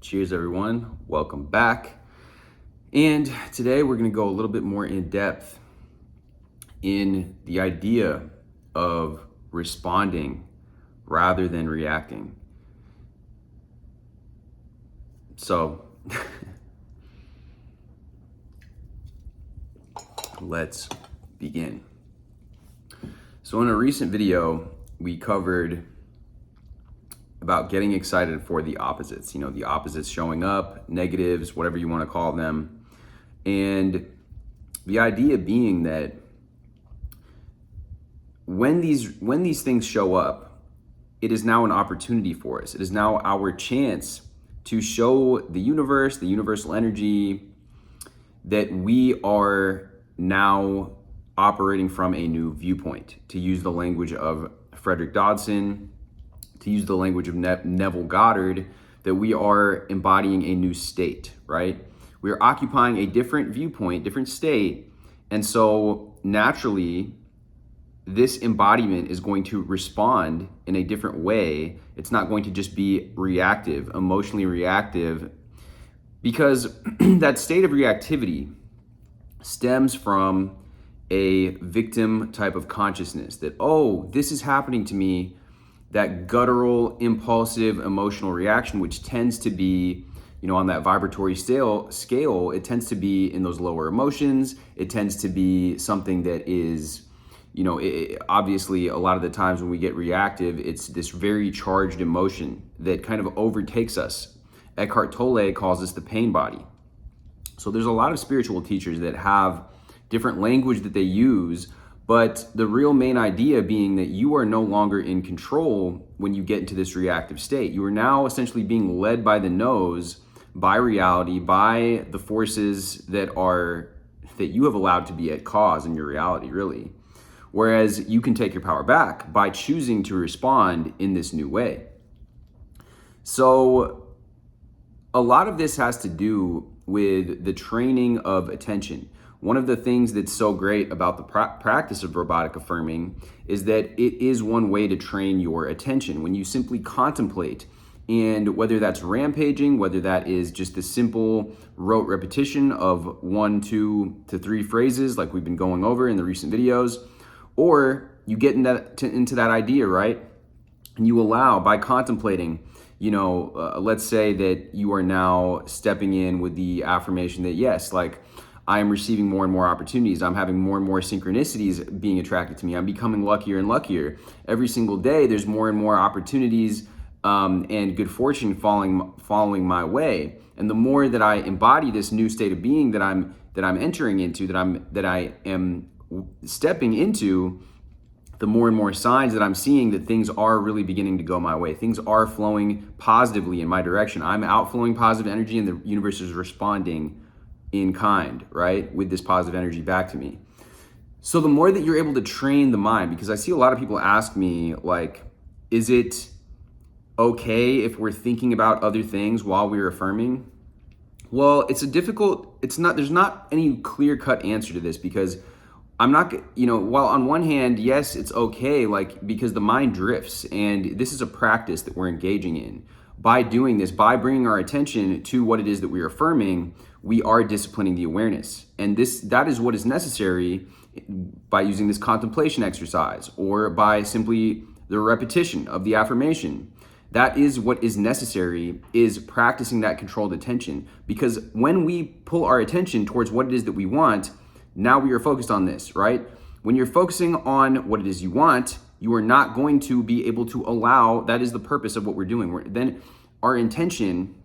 Cheers, everyone. Welcome back. And today we're going to go a little bit more in depth in the idea of responding rather than reacting. So let's begin. So in a recent video, we covered about getting excited for the opposites, the opposites showing up, negatives, whatever you want to call them. And the idea being that when these things show up, it is now an opportunity for us. It is now our chance to show the universe, the universal energy, that we are now operating from a new viewpoint. To use the language of Frederick Dodson, to use the language of Neville Goddard, that we are embodying a new state, right? We are occupying a different viewpoint, different state. And so naturally, this embodiment is going to respond in a different way. It's not going to just be reactive, emotionally reactive, because that state of reactivity stems from a victim type of consciousness that, oh, this is happening to me. That guttural, impulsive, emotional reaction, which tends to be, on that vibratory scale, it tends to be in those lower emotions. It tends to be something that is, obviously a lot of the times when we get reactive, it's this very charged emotion that kind of overtakes us. Eckhart Tolle calls this the pain body. So there's a lot of spiritual teachers that have different language that they use, but the real main idea being that you are no longer in control when you get into this reactive state. You are now essentially being led by the nose, by reality, by the forces that you have allowed to be at cause in your reality, really. Whereas you can take your power back by choosing to respond in this new way. So a lot of this has to do with the training of attention. One of the things that's so great about the practice of robotic affirming is that it is one way to train your attention. When you simply contemplate, and whether that's rampaging, whether that is just a simple rote repetition of 1, 2 to 3 phrases like we've been going over in the recent videos, or you get into that idea, right? And you allow, by contemplating, let's say that you are now stepping in with the affirmation that, yes, like, I am receiving more and more opportunities. I'm having more and more synchronicities being attracted to me. I'm becoming luckier and luckier. Every single day, there's more and more opportunities and good fortune following my way. And the more that I embody this new state of being that I'm entering into, that I am stepping into, the more and more signs that I'm seeing that things are really beginning to go my way. Things are flowing positively in my direction. I'm outflowing positive energy, and the universe is responding in kind, right? With this positive energy back to me. So the more that you're able to train the mind, because I see a lot of people ask me, like, is it okay if we're thinking about other things while we're affirming? Well, there's not any clear-cut answer to this, because I'm not, while on one hand, yes, it's okay, because the mind drifts, and this is a practice that we're engaging in. By doing this, by bringing our attention to what it is that we're affirming, we are disciplining the awareness. And that is what is necessary by using this contemplation exercise, or by simply the repetition of the affirmation. That is what is necessary, is practicing that controlled attention. Because when we pull our attention towards what it is that we want, now we are focused on this, right? When you're focusing on what it is you want, you are not going to be able to allow, that is the purpose of what we're doing. Then our intention,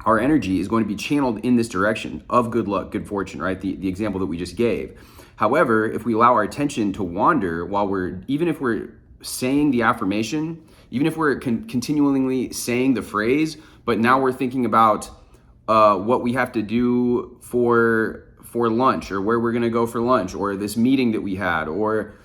our energy is going to be channeled in this direction of good luck, good fortune, right? The example that we just gave. However, if we allow our attention to wander even if we're saying the affirmation, even if we're continually saying the phrase, but now we're thinking about what we have to do for lunch, or where we're going to go for lunch, or this meeting that we had, or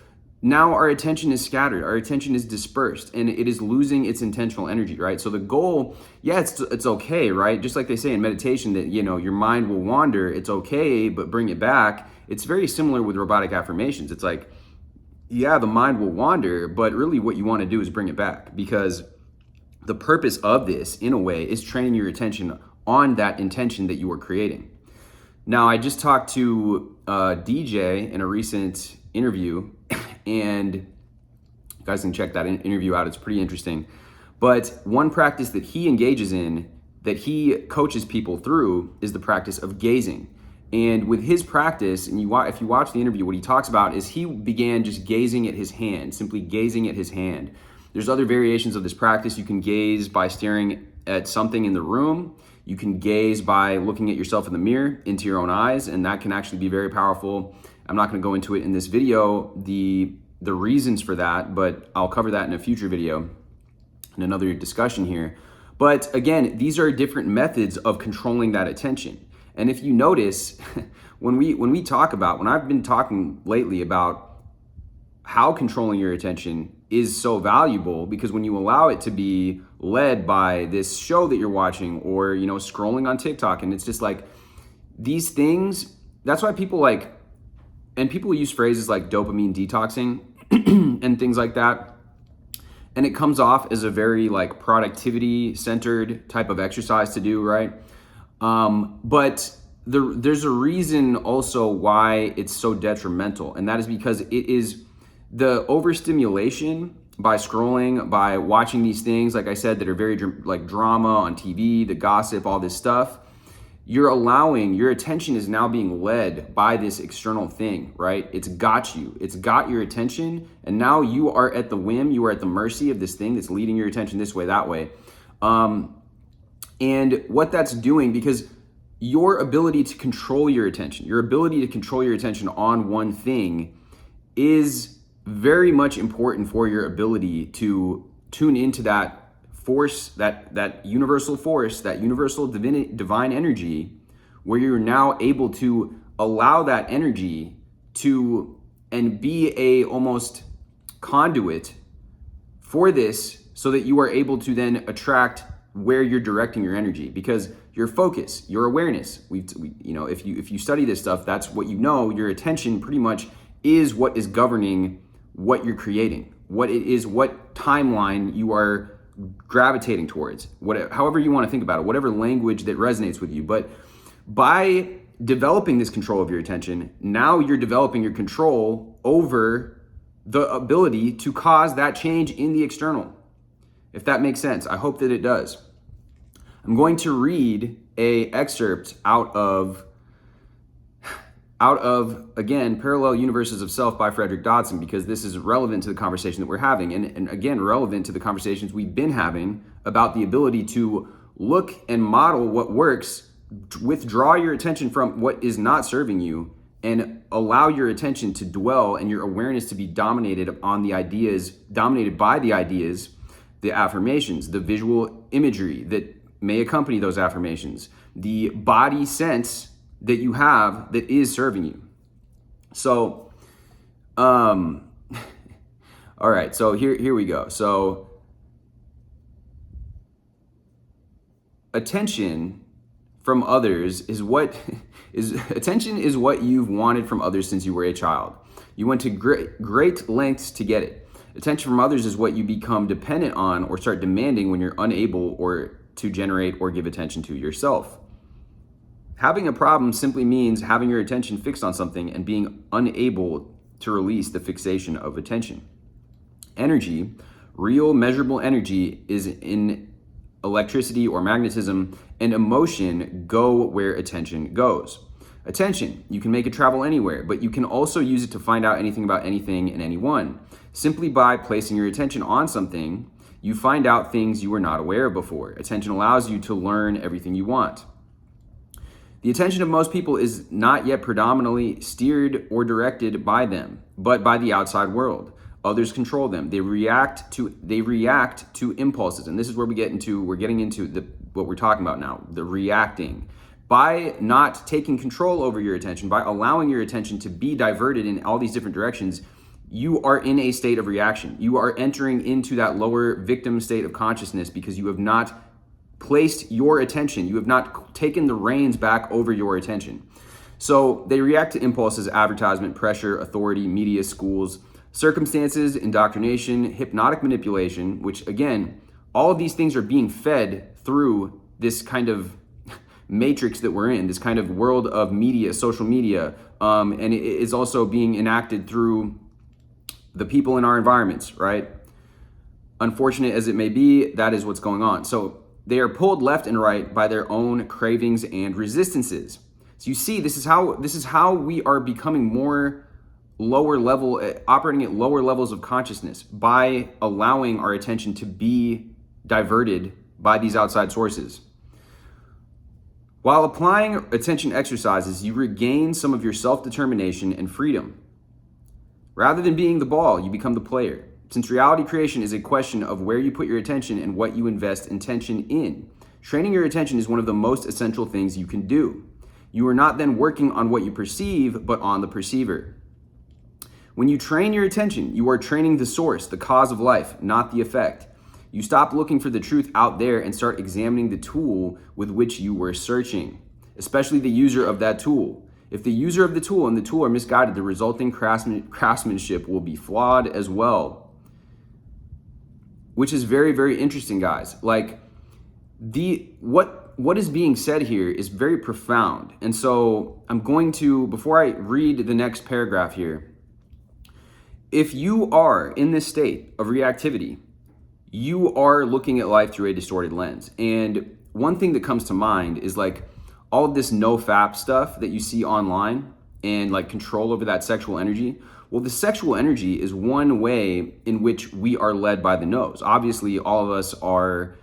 now our attention is scattered, our attention is dispersed, and it is losing its intentional energy, right? So the goal, it's okay, right? Just like they say in meditation that, your mind will wander, it's okay, but bring it back. It's very similar with robotic affirmations. It's like, yeah, the mind will wander, but really what you want to do is bring it back, because the purpose of this, in a way, is training your attention on that intention that you are creating. Now, I just talked to a DJ in a recent interview, and you guys can check that interview out. It's pretty interesting. But one practice that he engages in, that he coaches people through, is the practice of gazing. And with his practice, and if you watch the interview, what he talks about is he began just gazing at his hand, simply gazing at his hand. There's other variations of this practice. You can gaze by staring at something in the room. You can gaze by looking at yourself in the mirror, into your own eyes, and that can actually be very powerful. I'm not going to go into it in this video, the reasons for that, but I'll cover that in a future video, in another discussion here. But again, these are different methods of controlling that attention. And if you notice, when I've been talking lately about how controlling your attention is so valuable, because when you allow it to be led by this show that you're watching, or scrolling on TikTok, and it's just like these things, that's why people use phrases like dopamine detoxing and things like that, and it comes off as a very like productivity centered type of exercise to do, right? But there's a reason also why it's so detrimental, and that is because it is the overstimulation by scrolling, by watching these things, like I said, that are very like drama on TV, the gossip, all this stuff. You're allowing, your attention is now being led by this external thing, right? It's got you, it's got your attention, and now you are at the whim, you are at the mercy of this thing that's leading your attention this way, that way. And what that's doing, because your ability to control your attention, on one thing is very much important for your ability to tune into that force, that universal force, that universal divine energy, where you're now able to allow that energy to and be a almost conduit for this, so that you are able to then attract where you're directing your energy, because your focus, your awareness, if you study this stuff, that's what your attention pretty much is what is governing what you're creating, what timeline you are gravitating towards, however you want to think about it, whatever language that resonates with you. But by developing this control of your attention, now you're developing your control over the ability to cause that change in the external. If that makes sense, I hope that it does. I'm going to read a excerpt out of again, Parallel Universes of Self by Frederick Dodson, because this is relevant to the conversation that we're having, and again, relevant to the conversations we've been having about the ability to look and model what works, withdraw your attention from what is not serving you, and allow your attention to dwell and your awareness to be dominated by the ideas, the affirmations, the visual imagery that may accompany those affirmations, the body sense that you have that is serving you. So, all right, so here we go. So, attention from others is what you've wanted from others since you were a child. You went to great lengths to get it. Attention from others is what you become dependent on or start demanding when you're unable or to generate or give attention to yourself. Having a problem simply means having your attention fixed on something and being unable to release the fixation of attention. Energy, real measurable energy, is in electricity or magnetism, and emotion go where attention goes. Attention, you can make it travel anywhere, but you can also use it to find out anything about anything and anyone. Simply by placing your attention on something, you find out things you were not aware of before. Attention allows you to learn everything you want. The attention of most people is not yet predominantly steered or directed by them, but by the outside world. Others control them. They react to impulses, and this is where we're getting into what we're talking about now, the reacting. By not taking control over your attention, by allowing your attention to be diverted in all these different directions, you are in a state of reaction. You are entering into that lower victim state of consciousness because you have not placed your attention. You have not taken the reins back over your attention. So they react to impulses, advertisement, pressure, authority, media, schools, circumstances, indoctrination, hypnotic manipulation, which again, all of these things are being fed through this kind of matrix that we're in, this kind of world of media, social media, and it is also being enacted through the people in our environments, right? Unfortunate as it may be, that is what's going on. So they are pulled left and right by their own cravings and resistances. So you see, this is how we are becoming more lower level, operating at lower levels of consciousness by allowing our attention to be diverted by these outside sources. While applying attention exercises, you regain some of your self-determination and freedom. Rather than being the ball, you become the player. Since reality creation is a question of where you put your attention and what you invest intention in, training your attention is one of the most essential things you can do. You are not then working on what you perceive, but on the perceiver. When you train your attention, you are training the source, the cause of life, not the effect. You stop looking for the truth out there and start examining the tool with which you were searching, especially the user of that tool. If the user of the tool and the tool are misguided, the resulting craftsmanship will be flawed as well. Which is very, very interesting, guys. Like, what is being said here is very profound. And so I'm going to, before I read the next paragraph here, if you are in this state of reactivity, you are looking at life through a distorted lens. And one thing that comes to mind is like all of this no-fap stuff that you see online and like control over that sexual energy. Well, the sexual energy is one way in which we are led by the nose. Obviously, all of us are,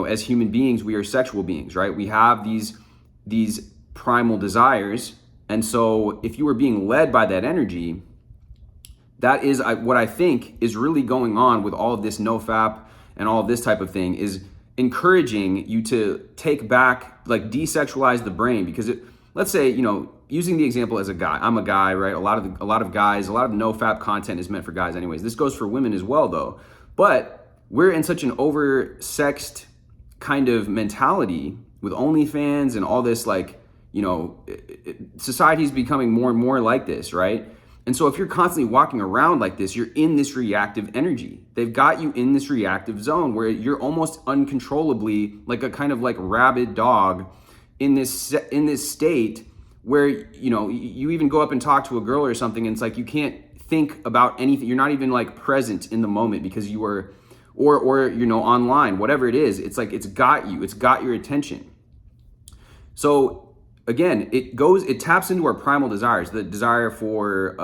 as human beings, we are sexual beings, right? We have these primal desires. And so if you are being led by that energy, that is what I think is really going on with all of this no-fap and all of this type of thing, is encouraging you to take back, like desexualize the brain. Because let's say, using the example as a guy, I'm a guy, right? A lot of guys, a lot of no-fap content is meant for guys anyways. This goes for women as well though. But we're in such an over-sexed kind of mentality with OnlyFans and all this, like, society's becoming more and more like this, right? And so if you're constantly walking around like this, you're in this reactive energy. They've got you in this reactive zone where you're almost uncontrollably like a kind of like rabid dog in this state where, you even go up and talk to a girl or something and it's like you can't think about anything. You're not even like present in the moment because you are, or online, whatever it is. It's like it's got your attention. So again, it taps into our primal desires, the desire for,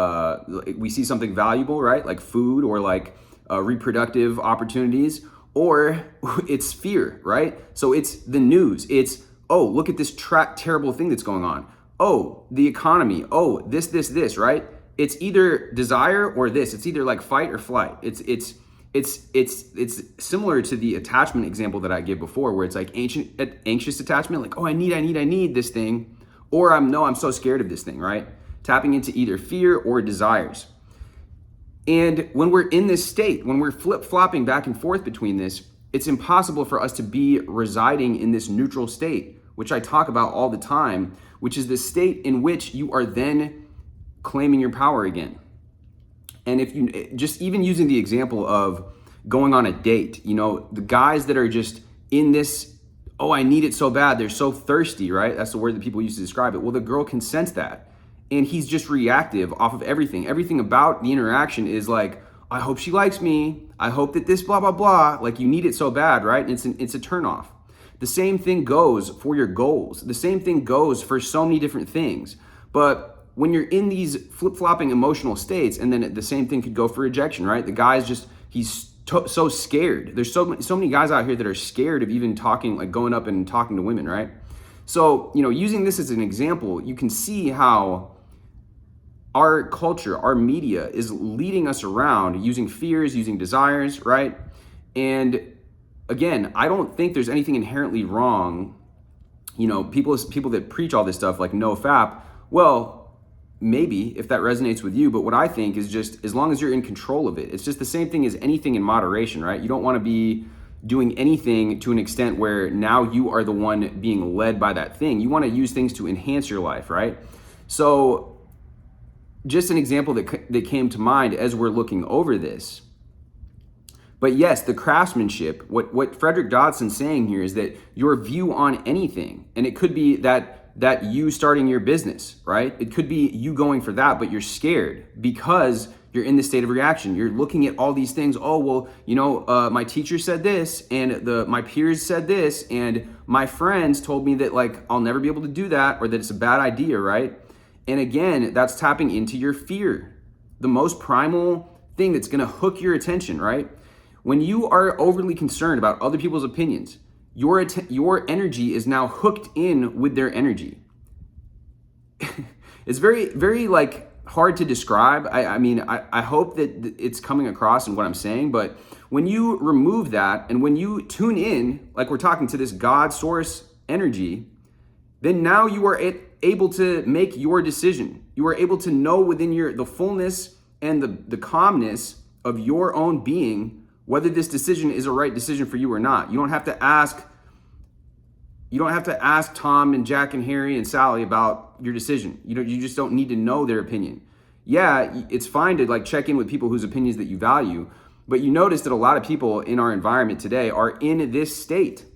we see something valuable, right? Like food or like reproductive opportunities, or it's fear, right? So it's the news. It's, oh, look at this terrible thing that's going on. Oh, the economy. Oh, this, right? It's either desire or this. It's either like fight or flight. It's similar to the attachment example that I gave before, where it's like anxious attachment, like, oh, I need this thing, or I'm so scared of this thing, right? Tapping into either fear or desires. And when we're in this state, when we're flip-flopping back and forth between this, it's impossible for us to be residing in this neutral state, which I talk about all the time, which is the state in which you are then claiming your power again. And if you just even using the example of going on a date, the guys that are just in this, oh, I need it so bad, they're so thirsty, right? That's the word that people use to describe it. Well, the girl can sense that. And he's just reactive off of everything. Everything about the interaction is like, I hope she likes me. I hope that this blah, blah, blah. Like, you need it so bad, right? And it's a turnoff. The same thing goes for your goals. The same thing goes for so many different things. But when you're in these flip-flopping emotional states, and then the same thing could go for rejection, right? The guy's just, he's so scared. There's so many guys out here that are scared of even talking, like going up and talking to women, right? So, using this as an example, you can see how our culture, our media is leading us around using fears, using desires, right? And again, I don't think there's anything inherently wrong. People that preach all this stuff like no fap, well, maybe if that resonates with you, but what I think is just as long as you're in control of it, it's just the same thing as anything in moderation, right? You don't want to be doing anything to an extent where now you are the one being led by that thing. You want to use things to enhance your life, right? So just an example that came to mind as we're looking over this, But yes, the craftsmanship, what Frederick Dodson's saying here is that your view on anything, and it could be that you starting your business, right? It could be you going for that, but you're scared because you're in this state of reaction. You're looking at all these things. Oh, well, my teacher said this, and my peers said this, and my friends told me that like I'll never be able to do that, or that it's a bad idea, right? And again, that's tapping into your fear, the most primal thing that's going to hook your attention, right? When you are overly concerned about other people's opinions, your energy is now hooked in with their energy. It's very, very like hard to describe. I hope that it's coming across in what I'm saying, but when you remove that and when you tune in, like we're talking to this God source energy, then now you are able to make your decision. You are able to know within the fullness and the calmness of your own being whether this decision is a right decision for you or not. You don't have to ask Tom and Jack and Harry and Sally about your decision. You just don't need to know their opinion. Yeah, it's fine to like check in with people whose opinions that you value, but you notice that a lot of people in our environment today are in this state.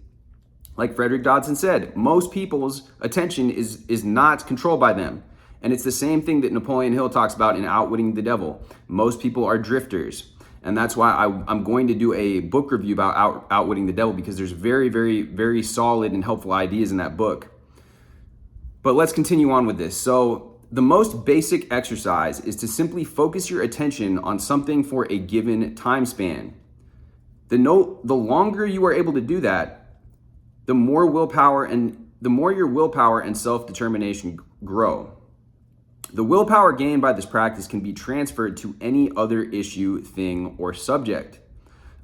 Like Frederick Dodson said, most people's attention is not controlled by them. And it's the same thing that Napoleon Hill talks about in Outwitting the Devil. Most people are drifters. And that's why I'm going to do a book review about Outwitting the Devil, because there's very, very, very solid and helpful ideas in that book. But let's continue on with this. So the most basic exercise is to simply focus your attention on something for a given time span. The longer you are able to do that, the more your willpower and self-determination grow. The willpower gained by this practice can be transferred to any other issue, thing, or subject.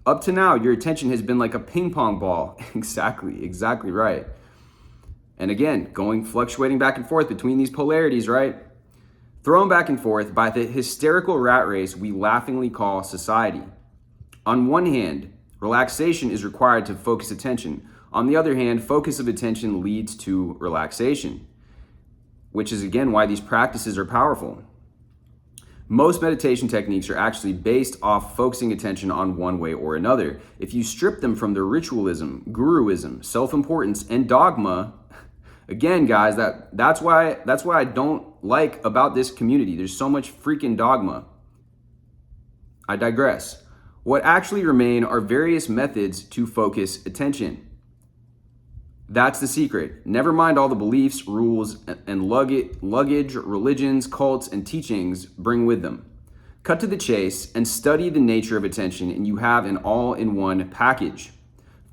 Up to now, your attention has been like a ping pong ball. Exactly right. And again, fluctuating back and forth between these polarities, right? Thrown back and forth by the hysterical rat race we laughingly call society. On one hand, relaxation is required to focus attention. On the other hand, focus of attention leads to relaxation, which is again why these practices are powerful. Most meditation techniques are actually based off focusing attention on one way or another. If you strip them from their ritualism, guruism, self-importance, and dogma, again, guys, that's why I don't like about this community. There's so much freaking dogma. I digress. What actually remain are various methods to focus attention. That's the secret. Never mind all the beliefs, rules, and luggage, religions, cults, and teachings bring with them. Cut to the chase and study the nature of attention, and you have an all-in-one package.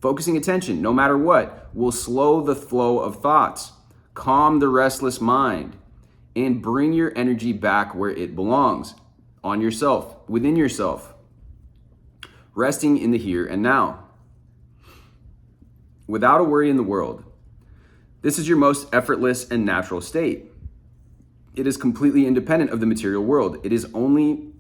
Focusing attention, no matter what, will slow the flow of thoughts, calm the restless mind, and bring your energy back where it belongs, on yourself, within yourself, resting in the here and now. Without a worry in the world. This is your most effortless and natural state. It is completely independent of the material world. It is only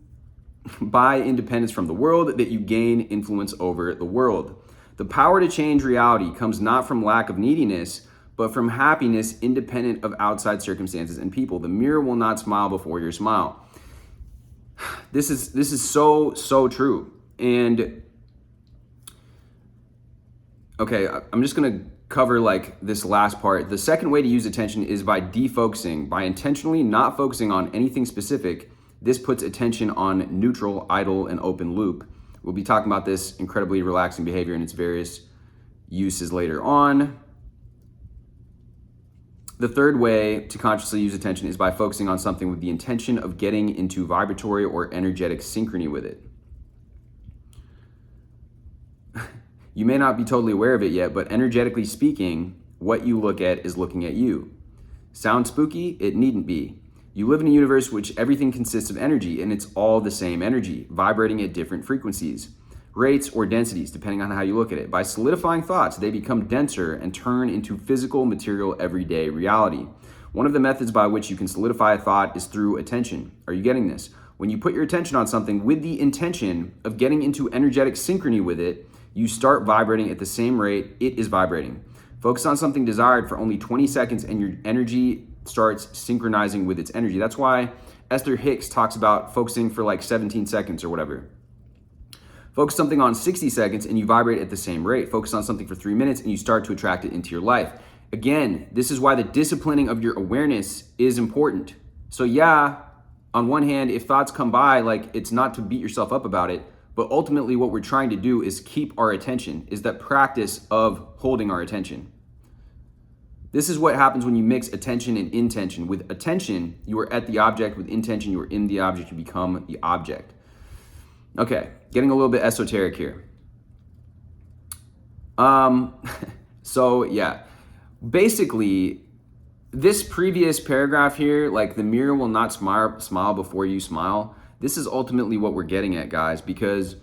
by independence from the world that you gain influence over the world. The power to change reality comes not from lack of neediness, but from happiness independent of outside circumstances and people. The mirror will not smile before your smile. This is so true. And okay, I'm just gonna cover like this last part. The second way to use attention is by defocusing. By intentionally not focusing on anything specific, this puts attention on neutral, idle, and open loop. We'll be talking about this incredibly relaxing behavior and its various uses later on. The third way to consciously use attention is by focusing on something with the intention of getting into vibratory or energetic synchrony with it. You may not be totally aware of it yet, but energetically speaking, what you look at is looking at you. Sound spooky? It needn't be. You live in a universe which everything consists of energy, and it's all the same energy, vibrating at different frequencies, rates, or densities, depending on how you look at it. By solidifying thoughts, they become denser and turn into physical, material, everyday reality. One of the methods by which you can solidify a thought is through attention. Are you getting this? When you put your attention on something with the intention of getting into energetic synchrony with it, you start vibrating at the same rate it is vibrating. Focus on something desired for only 20 seconds and your energy starts synchronizing with its energy. That's why Esther Hicks talks about focusing for like 17 seconds or whatever. Focus something on 60 seconds and you vibrate at the same rate. Focus on something for 3 minutes and you start to attract it into your life. Again, this is why the disciplining of your awareness is important. So yeah, on one hand, if thoughts come by, like, it's not to beat yourself up about it, but ultimately what we're trying to do is keep our attention, is that practice of holding our attention. This is what happens when you mix attention and intention. With attention, you are at the object. With intention, you are in the object. You become the object. Okay, getting a little bit esoteric here. So yeah, basically, this previous paragraph here, like the mirror will not smile before you smile. This is ultimately what we're getting at, guys, because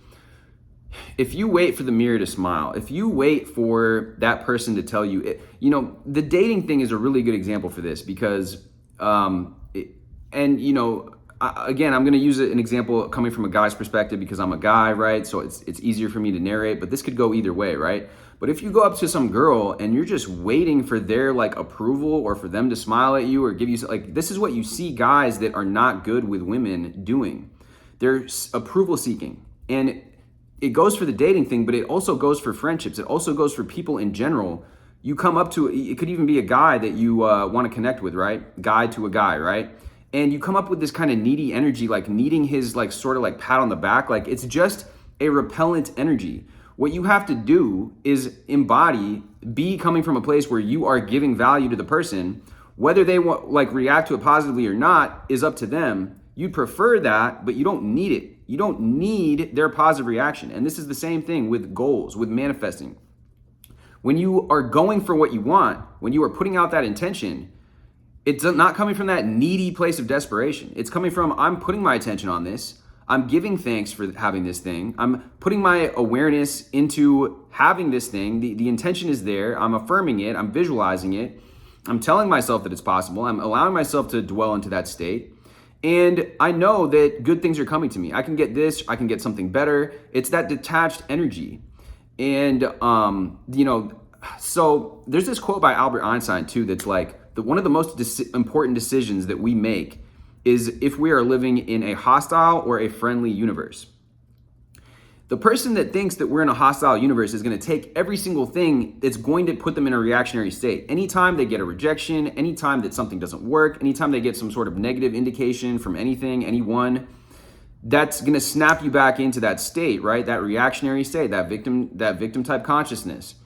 if you wait for the mirror to smile, if you wait for that person to tell you, the dating thing is a really good example for this because, again, I'm going to use an example coming from a guy's perspective because I'm a guy, right? So it's easier for me to narrate, but this could go either way, right? But if you go up to some girl and you're just waiting for their like approval or for them to smile at you or give you, like, this is what you see guys that are not good with women doing. They're approval seeking. And it goes for the dating thing, but it also goes for friendships. It also goes for people in general. You come up to, it could even be a guy that you want to connect with, right? Guy to a guy, right? And you come up with this kind of needy energy, like needing his like sort of like pat on the back. Like it's just a repellent energy. What you have to do is be coming from a place where you are giving value to the person. Whether they want like react to it positively or not is up to them. You'd prefer that, but you don't need it. You don't need their positive reaction. And this is the same thing with goals, with manifesting. When you are going for what you want, when you are putting out that intention, it's not coming from that needy place of desperation. It's coming from, I'm putting my attention on this. I'm giving thanks for having this thing. I'm putting my awareness into having this thing. The intention is there. I'm affirming it. I'm visualizing it. I'm telling myself that it's possible. I'm allowing myself to dwell into that state. And I know that good things are coming to me. I can get this. I can get something better. It's that detached energy. And, so there's this quote by Albert Einstein too that's like, one of the most important decisions that we make is if we are living in a hostile or a friendly universe. The person that thinks that we're in a hostile universe is going to take every single thing that's going to put them in a reactionary state. Anytime they get a rejection, anytime that something doesn't work, anytime they get some sort of negative indication from anything, anyone, that's going to snap you back into that state, right? That reactionary state, that victim type consciousness.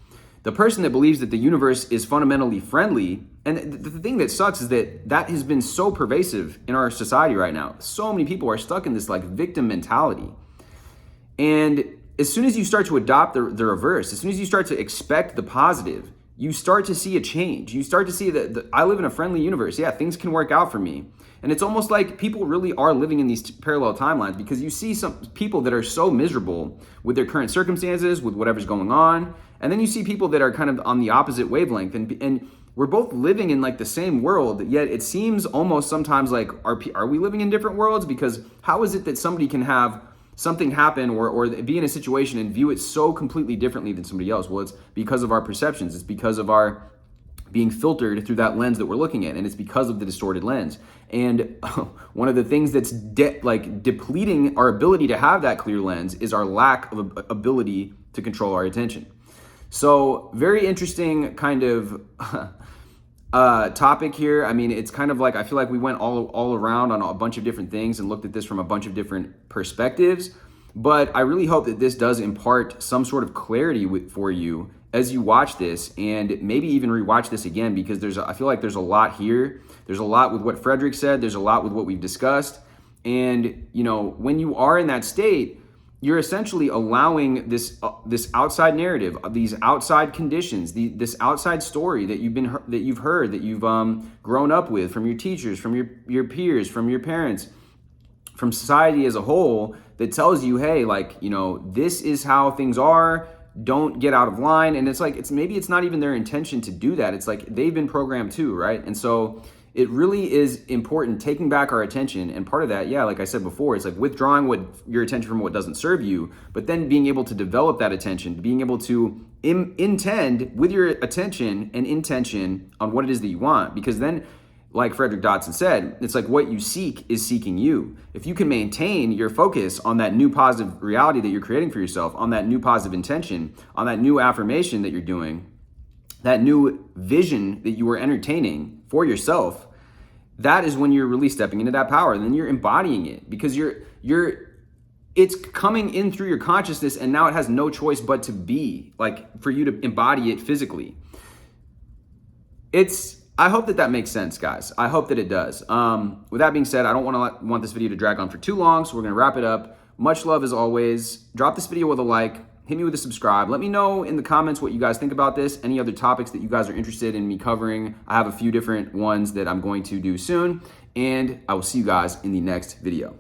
The person that believes that the universe is fundamentally friendly, and the thing that sucks is that has been so pervasive in our society right now. So many people are stuck in this like victim mentality. And as soon as you start to adopt the reverse, as soon as you start to expect the positive, you start to see a change. You start to see that I live in a friendly universe. Yeah, things can work out for me. And it's almost like people really are living in these parallel timelines because you see some people that are so miserable with their current circumstances, with whatever's going on. And then you see people that are kind of on the opposite wavelength. And we're both living in like the same world, yet it seems almost sometimes like, are we living in different worlds? Because how is it that somebody can have something happen or be in a situation and view it so completely differently than somebody else? Well, it's because of our perceptions. It's because of our being filtered through that lens that we're looking at, and it's because of the distorted lens. And one of the things that's depleting our ability to have that clear lens is our lack of ability to control our attention. So very interesting kind of topic here. I mean, it's kind of like, I feel like we went all around on a bunch of different things and looked at this from a bunch of different perspectives. But I really hope that this does impart some sort of clarity for you as you watch this, and maybe even rewatch this again, because I feel like there's a lot here. There's a lot with what Frederick said. There's a lot with what we've discussed. And, when you are in that state, you're essentially allowing this outside narrative, these outside conditions, this outside story that you've heard, that you've grown up with from your teachers, from your peers, from your parents, from society as a whole, that tells you, hey, this is how things are. Don't get out of line. And it's like, maybe it's not even their intention to do that. It's like they've been programmed too, right? And so it really is important taking back our attention. And part of that, yeah, like I said before, it's like withdrawing your attention from what doesn't serve you, but then being able to develop that attention, being able to intend with your attention and intention on what it is that you want. Because then like Frederick Dodson said, it's like what you seek is seeking you. If you can maintain your focus on that new positive reality that you're creating for yourself, on that new positive intention, on that new affirmation that you're doing, that new vision that you are entertaining for yourself, that is when you're really stepping into that power. And then you're embodying it, because it's coming in through your consciousness, and now it has no choice but to be, like, for you to embody it physically. I hope that makes sense, guys. I hope that it does. With that being said, I don't want this video to drag on for too long, so we're gonna wrap it up. Much love as always. Drop this video with a like. Hit me with a subscribe. Let me know in the comments what you guys think about this, any other topics that you guys are interested in me covering. I have a few different ones that I'm going to do soon, and I will see you guys in the next video.